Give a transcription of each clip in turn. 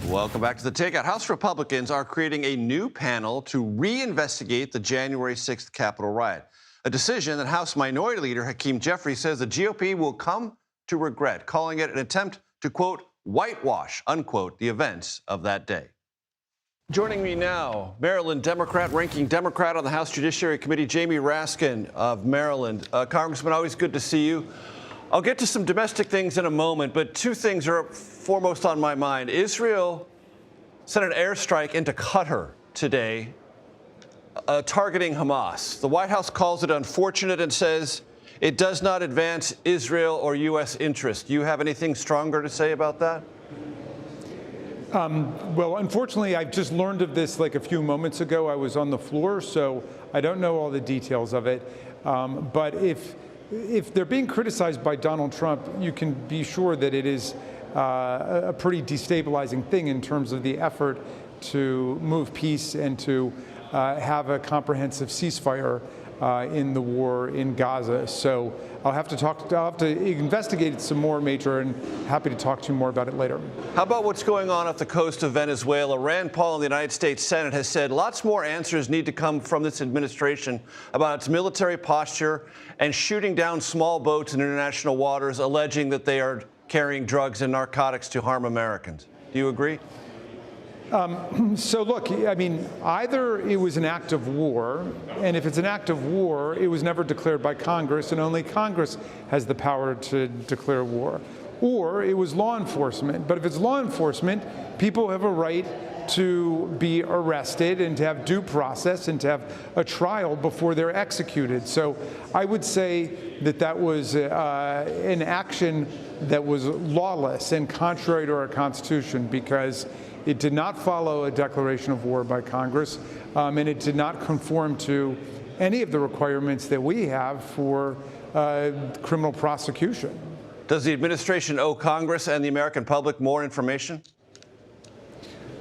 Welcome back to the Takeout. House Republicans are creating a new panel to reinvestigate the January 6th Capitol riot, a decision that House Minority Leader Hakeem Jeffries says the GOP will come to regret, calling it an attempt to, quote, whitewash, unquote, the events of that day. Joining me now, Maryland Democrat, ranking Democrat on the House Judiciary Committee, Jamie Raskin of Maryland. Congressman, always good to see you. I'll get to some domestic things in a moment, but two things are foremost on my mind. Israel sent an airstrike into Qatar today, targeting Hamas. The White House calls it unfortunate and says it does not advance Israel or U.S. interest. Do you have anything stronger to say about that? Well, unfortunately, I've just learned of this like a few moments ago. I was on the floor, so I don't know all the details of it. But if they're being criticized by Donald Trump, you can be sure that it is a pretty destabilizing thing in terms of the effort to move peace and to have a comprehensive ceasefire in the war in Gaza. So I'll have to investigate it some more, Major, and happy to talk to you more about it later. How about what's going on off the coast of Venezuela? Rand Paul in the United States Senate has said lots more answers need to come from this administration about its military posture and shooting down small boats in international waters, alleging that they are carrying drugs and narcotics to harm Americans. Do you agree? So look, I mean, either it was an act of war, and if it's an act of war, it was never declared by Congress, and only Congress has the power to declare war. Or it was law enforcement. But if it's law enforcement, people have a right to be arrested and to have due process and to have a trial before they're executed. So I would say that that was an action that was lawless and contrary to our Constitution, because it did not follow a declaration of war by Congress, and it did not conform to any of the requirements that we have for criminal prosecution. Does the administration owe Congress and the American public more information?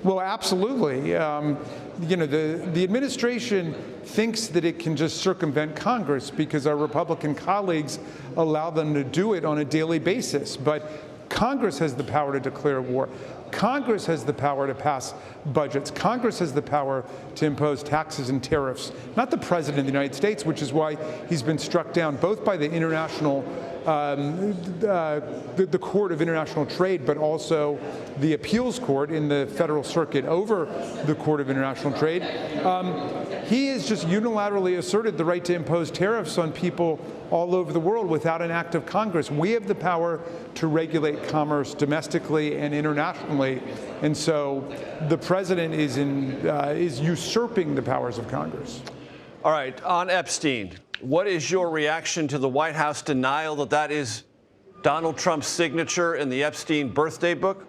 Well, absolutely. You know, the administration thinks that it can just circumvent Congress because our Republican colleagues allow them to do it on a daily basis. But Congress has the power to declare war. Congress has the power to pass budgets. Congress has the power to impose taxes and tariffs, not the President of the United States, which is why he's been struck down both by the international, the Court of International Trade, but also the appeals court in the Federal Circuit over the Court of International Trade. He has just unilaterally asserted the right to impose tariffs on people all over the world without an act of Congress. We have the power to regulate commerce domestically and internationally, and so the president is usurping the powers of Congress. All right, on Epstein, what is your reaction to the White House denial that that is Donald Trump's signature in the Epstein birthday book?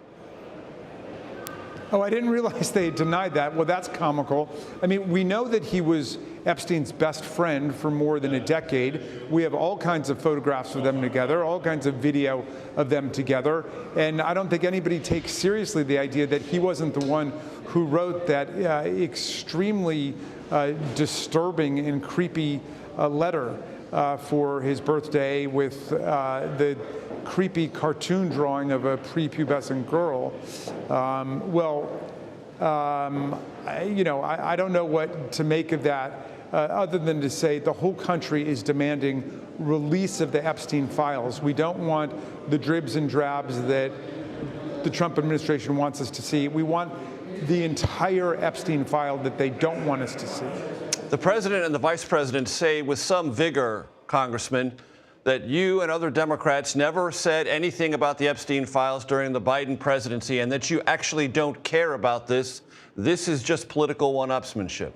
Oh, I didn't realize they denied that. Well, that's comical. I mean, we know that he was Epstein's best friend for more than a decade. We have all kinds of photographs of them together, all kinds of video of them together. And I don't think anybody takes seriously the idea that he wasn't the one who wrote that extremely disturbing and creepy letter for his birthday with the creepy cartoon drawing of a prepubescent girl. You know, I don't know what to make of that, other than to say the whole country is demanding release of the Epstein files. We don't want the dribs and drabs that the Trump administration wants us to see. We want the entire Epstein file that they don't want us to see. The president and the vice president say with some vigor, Congressman, that you and other Democrats never said anything about the Epstein files during the Biden presidency and that you actually don't care about this. This is just political one-upsmanship.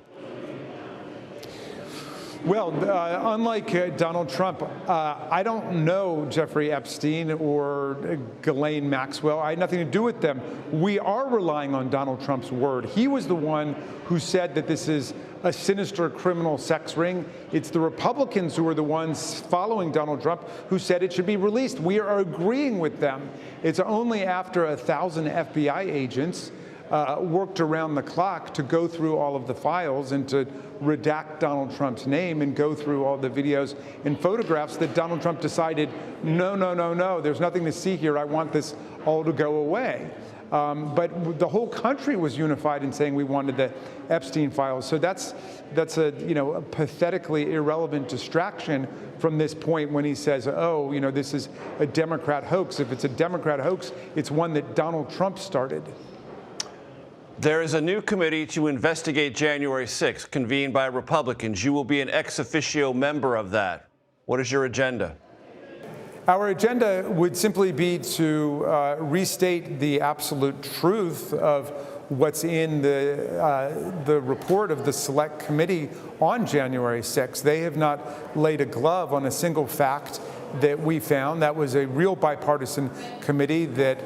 Well, unlike Donald Trump, I don't know Jeffrey Epstein or Ghislaine Maxwell. I had nothing to do with them. We are relying on Donald Trump's word. He was the one who said that this is a sinister criminal sex ring. It's the Republicans who are the ones following Donald Trump who said it should be released. We are agreeing with them. It's only after 1,000 FBI agents worked around the clock to go through all of the files and to redact Donald Trump's name and go through all the videos and photographs that Donald Trump decided, no, there's nothing to see here. I want this all to go away. But the whole country was unified in saying we wanted the Epstein files. So that's a pathetically irrelevant distraction from this point when he says, oh, this is a Democrat hoax. If it's a Democrat hoax, it's one that Donald Trump started. There is a new committee to investigate January 6th, convened by Republicans. You will be an ex officio member of that. What is your agenda? Our agenda would simply be to restate the absolute truth of what's in the report of the Select Committee on January 6th. They have not laid a glove on a single fact that we found. That was a real bipartisan committee that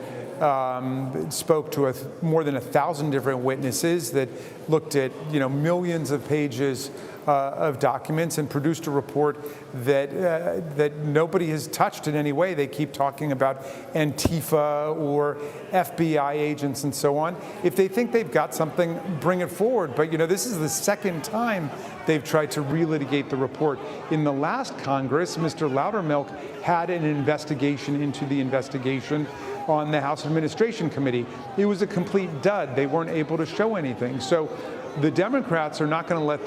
spoke to more than 1,000 different witnesses, that looked at millions of pages of documents and produced a report that nobody has touched in any way. They keep talking about Antifa or FBI agents and so on. If they think they've got something, bring it forward. But this is the second time they've tried to relitigate the report. In the last Congress, Mr. Loudermilk had an investigation into the investigation on the House Administration Committee. It was a complete dud. They weren't able to show anything. So the Democrats are not going to let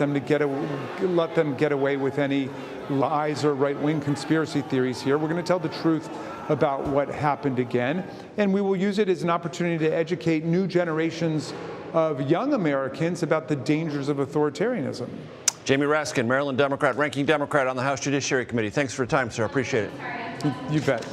them get away with any lies or right-wing conspiracy theories here. We're going to tell the truth about what happened again, and we will use it as an opportunity to educate new generations of young Americans about the dangers of authoritarianism. Jamie Raskin, Maryland Democrat, ranking Democrat on the House Judiciary Committee. Thanks for your time, sir. I appreciate it. You bet.